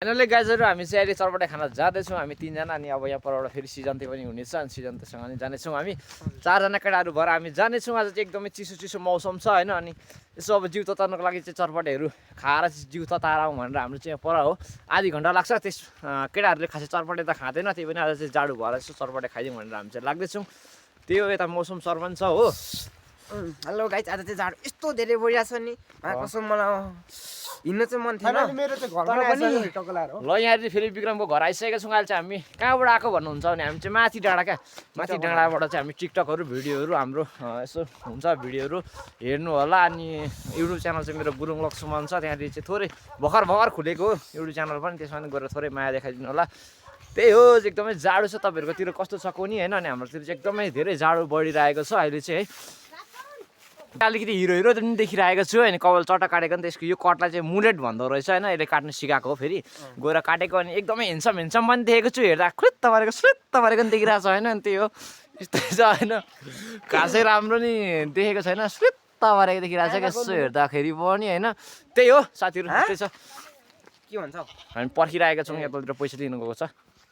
finally गाइजहरु हामी चाहिँ अहिले चरपटे खाना जाँदैछौँ हामी तीनजना अनि अब यहाँ परबाट फेरि सिजन्ते पनि हुनेछ अनि सिजन्तेसँग अनि जानेछौँ हामी चारजना केटाहरू भएर हामी जानेछौँ आज चाहिँ एकदमै चिसो चिसो मौसम छ हैन अनि यसो अब जिउ तताउनको लागि चाहिँ चरपटेहरू खाएर चाहिँ जिउ तताएर आउँ भनेर हाम्रो चाहिँ पर हो आधी घन्टा लाग्छ त्यस केटाहरूले खासै चरपटे त खाँदैन त्यही पनि आज चाहिँ जाडो भएर यसो चरपटे खाइदिउँ भनेर हामी चाहिँ लाग्दैछौँ त्यो यता मौसम सर्वन छ हो हेलो गाइस आज चाहिँ जाडो यस्तो धेरै बढिया छ नि कसम मलाई हिँड्न चाहिँ मन थिएन मेरो चाहिँ घरमा आइसक्यो टकलार हो ल यहाँ फेरि विक्रमको घर आइसकेका छौँ अहिले चाहिँ हामी कहाँबाट आएको भन्नुहुन्छ भने हामी चाहिँ माथि डाँडा क्या माथि डाँडाबाट चाहिँ हामी टिकटकहरू भिडियोहरू हाम्रो यसो हुन्छ भिडियोहरू हेर्नु होला अनि युट्युब च्यानल चाहिँ मेरो गुरुङ लक्ष्मण छ त्यहाँनिर चाहिँ थोरै भर्खर खुलेको हो युट्युब च्यानल पनि त्यसमा पनि गएर थोरै माया देखाइदिनु होला त्यही हो एकदमै जाडो छ तपाईँहरूकोतिर कस्तो छ कोनी होइन अनि हाम्रोतिर चाहिँ एकदमै धेरै जाडो बढिरहेको छ अहिले चाहिँ है अलिकति हिरो हिरो पनि देखिरहेको छु होइन कपाल चट्टा काटेको नि त्यसको यो कटलाई चाहिँ मुलेट भन्दो रहेछ होइन यसले काट्नु सिकाएको हो फेरि गएर काटेको अनि एकदमै हेन्सम पनि देखेको छु हेर्दा खुत्त परेको नि देखिरहेको छ होइन अनि त्यही हो यस्तै छ होइन खासै राम्रो नि देखेको छैन सुत्त परेको देखिरहेको छ यसो हेर्दाखेरि पनि होइन त्यही हो साथीहरू त्यस्तै छ के भन्छ हामी पर्खिरहेका छौँ यतातिर पैसा दिनु गएको छ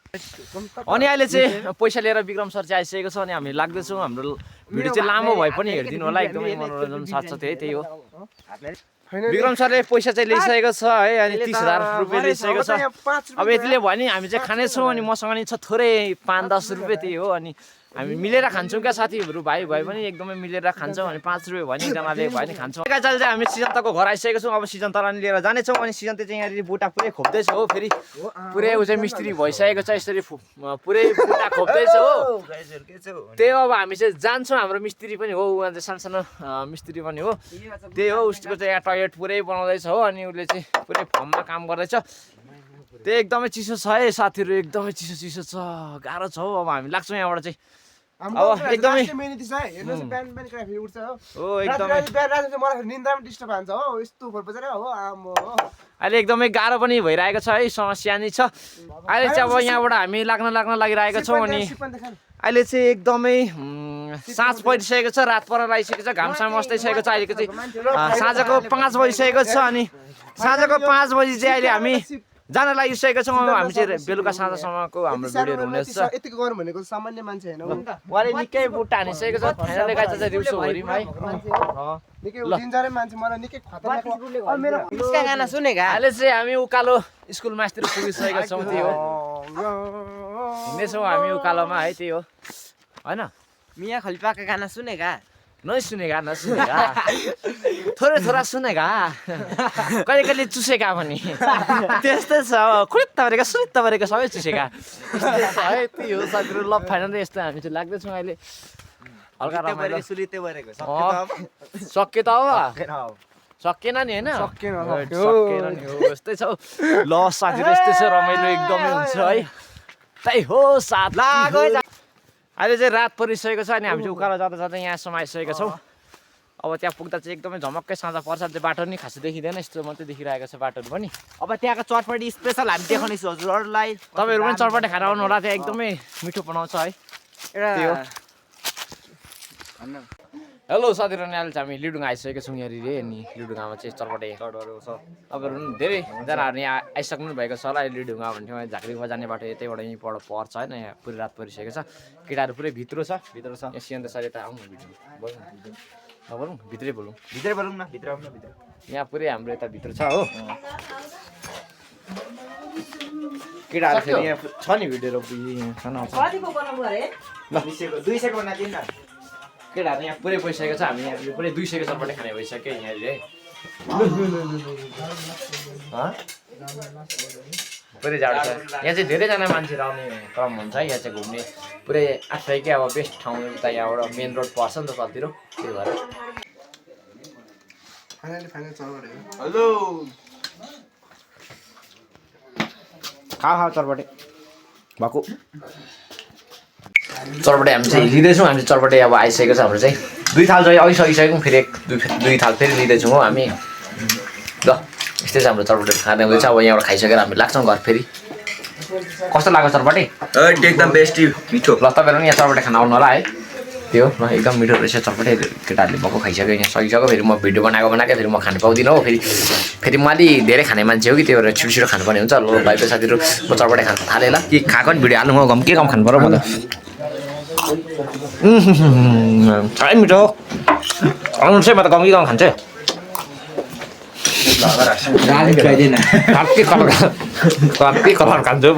अनि अहिले चाहिँ पैसा लिएर विक्रम सर चाहिँ आइसकेको छ अनि हामी लाग्दैछौँ हाम्रो भिडियो चाहिँ लामो भए पनि हेरिदिनु होला एकदमै मनोरञ्जन साथ छ त्यही हो विक्रम सरले पैसा चाहिँ ल्याइसकेको छ है अनि 30,000 रुपियाँ ल्याइसकेको छ अब यतिले भयो नि हामी चाहिँ खानेछौँ अनि मसँग नि छ थोरै 5-10 रुपियाँ त्यही हो अनि हामी मिलेर खान्छौँ क्या साथीहरू भाइ पनि एकदमै मिलेर खान्छौँ अनि 5 रुपियाँ भयो नि एकजनाले भयो नि खान्छौँ चाहिँ हामी सिजन्तको घर आइसकेको छौँ अब सिजन्तलाई लिएर जानेछौँ अनि सिजन्त चाहिँ यहाँनिर बुटा पुरै खोप्दैछ हो फेरि पुरै ऊ चाहिँ मिस्त्री भइसकेको छ यसरी पुरै बुटा खोप्दैछ हो त्यही हो अब हामी चाहिँ जान्छौँ हाम्रो मिस्त्री पनि हो उहाँ चाहिँ सानो मिस्त्री पनि हो त्यही हो उसको चाहिँ यहाँ टोयलेट पुरै बनाउँदैछ हो अनि उसले चाहिँ पुरै फर्ममा काम गर्दैछ त्यही एकदमै चिसो छ है साथीहरू एकदमै चिसो छ गाह्रो छ हो अब हामी लाग्छौँ यहाँबाट चाहिँ अब एकदमै अहिले एकदमै गाह्रो पनि भइरहेको छ है समस्या नै छ अहिले चाहिँ अब यहाँबाट हामी लाग्न लागिरहेको छौँ अनि अहिले चाहिँ एकदमै साँझ परिसकेको छ रात पर लागिसकेको छ घामसाम अस्ताइसकेको छ अहिलेको चाहिँ साँझको 5 बजिसकेको छ अनि साँझको 5 बजी चाहिँ अहिले हामी जान लागिसकेको छौँ हामी चाहिँ बेलुका साँझसम्मको हाम्रो भिडियोहरू हुनेछ यतिको गर्नु भनेको सामान्य मान्छे होइन उहाँले निकै बुट्टा हानिसकेको छ फाइनली गाइस चाहिँ दिउँसोभरिमा है निकै उठिन्छ मान्छे मलाई निकै खतरनाक मेरो इसका गाना सुनेगा अहिले चाहिँ हामी उकालो स्कुल मास्तिर पुगिसकेका छौँ त्यही हो हिँड्दैछौँ हामी उकालोमा है त्यही हो होइन मिया खलिफाका गाना सुनेगा नसुनेगा थोरै सुनेगा कहिले चुसेका पनि त्यस्तै छ सुत्त परेको सबै चुसेका है त्यही हो साथीहरू ल फाइनली यस्तो हामी चाहिँ लाग्दैछौँ अहिले हल्का रमाइलो सक्यो त हो सकिएन नि होइन सकिएन नि हो यस्तै छ ल साथीहरू यस्तै छ रमाइलो एकदमै हुन्छ है त्यही हो साथ अहिले चाहिँ रात परिसकेको छ अनि हामी चाहिँ उकालो जाँदा यहाँसम्म आइसकेका छौँ अब त्यहाँ पुग्दा चाहिँ एकदमै झमक्कै साँझ पर्छ चाहिँ बाटो नि खासै देखिँदैन यस्तो मात्रै देखिरहेको छ बाटोहरू पनि अब त्यहाँको चटपटी स्पेसल हामी देखाउनेछौँ हजुरहरूलाई तपाईँहरू पनि चटपटे खाएर आउनु होला त्यहाँ एकदमै मिठो बनाउँछ है हेलो साथीहरू अहिले चाहिँ हामी लिडुङ आइसकेको छौँ यहाँनिर अनि लिडुङामा चाहिँ चटपटे चटहरू छ तपाईँहरू पनि धेरैजनाहरू यहाँ आइसक्नु भएको छ होला लिडुङा भन्थ्यो झाँक्रीमा जाने बाटो यतैबाट यहीँबाट पर्छ होइन यहाँ पुरै रात परिसकेको छ केटाहरू पुरै भित्र छ यहाँ सियन्त सर यता आउनु बोलौँ भित्रै बोलौँ न भित्र यहाँ पुरै हाम्रो यता भित्र छ हो केटाहरू फेरि यहाँ छ नि भिडियो ल केटाहरू यहाँ पुरै भइसकेको छ हामी यहाँ पुरै 200 चटपटे खाने भइसक्यो यहाँनिर है पुरै जाडो छ यहाँ चाहिँ धेरैजना मान्छेहरू आउने क्रम हुन्छ है यहाँ चाहिँ घुम्ने पुरै आफैकै अब बेस्ट ठाउँ त यहाँबाट मेन रोड पर्छ नि त तलतिर त्यही भएर हेलो खा चटपटे भएको चटपटे हामी चाहिँ लिँदैछौँ हामी चटपटे अब आइसकेको छ हाम्रो चाहिँ 2 थाल चाहिँ अघि सकिसक्यौँ फेरि 2 थाल फेरि लिँदैछौँ हो हामी ल यस्तै छ हाम्रो चटपटे खाँदै हुँदैछ अब यहाँबाट खाइसकेर हामी लाग्छौँ घर फेरि कस्तो लाग्यो चटपटे एकदम बेस्ट मिठो ल तपाईँहरू पनि यहाँ चटपटे खान आउनु होला है त्यो ल एकदम मिठो रहेछ चटपटे केटाहरूले भएको खाइसक्यो यहाँ सकिसक्यो फेरि म भिडियो बनाएको फेरि म खानु पाउँदिनँ हो फेरि म अलि धेरै खाने मान्छे हो कि त्यही भएर छिटो खानुपर्ने हुन्छ ल भाइको साथीहरू म चटपटे खानु थालेँ ल कि खाएको नि भिडियो हाल्नु म के कम खानु पर्यो म त साह्रै मिठो आउनु चाहिँ म त कम कि कम खान्छु कति कलर खान्छु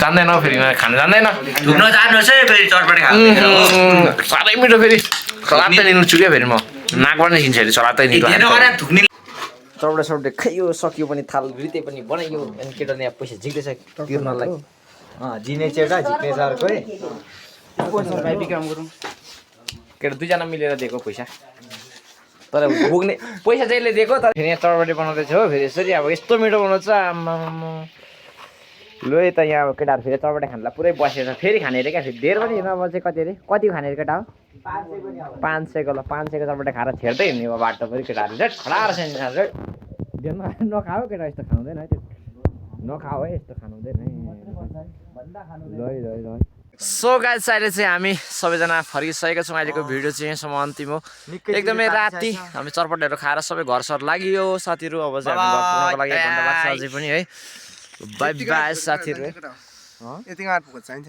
जान्दैन फेरि खानु जान्दैन साह्रै मिठो फेरि सलाद लिनु छु क्या फेरि म नाकबाट निस्किन्छ फेरि सलाद चौडा खै यो सकियो पनि थाल रिते पनि बनाइयो अनि केटाले यहाँ पैसा झिक्दैछ तिर्नलाई जिने चाहिँ एउटा झिक्ने छ अर्कै केटा दुईजना मिलेर दिएको पैसा तर पुग्ने पैसा चाहिँले दिएको तर फेरि यहाँ चटपटे बनाउँदैछ हो फेरि यसरी अब यस्तो मिठो बनाउँछ आम्मामा लु है त यहाँ अब केटाहरू फेरि चटपटे खानलाई पुरै बसेर फेरि खाने अरे क्या फेरि धेर पनि नभए चाहिँ कति अरे कतिको खाने अरे केटा हो 500को ल 500को चटपटे खाएर छेड्दै हिँड्ने अब बाटो फेरि केटाहरू झट् खडाएर नखाऊ केटा यस्तो खाँदैन है त्यो नखाऊ है यस्तो खानु हुँदैन है सो गाइस अहिले चाहिँ हामी सबैजना फर्किसकेका छौँ अहिलेको भिडियो चाहिँ यहाँसम्म अन्तिम हो एकदमै राति हामी चटपटेहरू खाएर सबै घर सर लाग्यो साथीहरू अब चाहिँ हामी घर पुग्नको लागि 1 घन्टा लाग्छ अझै पनि है बाई बाई साथीहरू यतिको आठ पुग्छ चाहिन्छ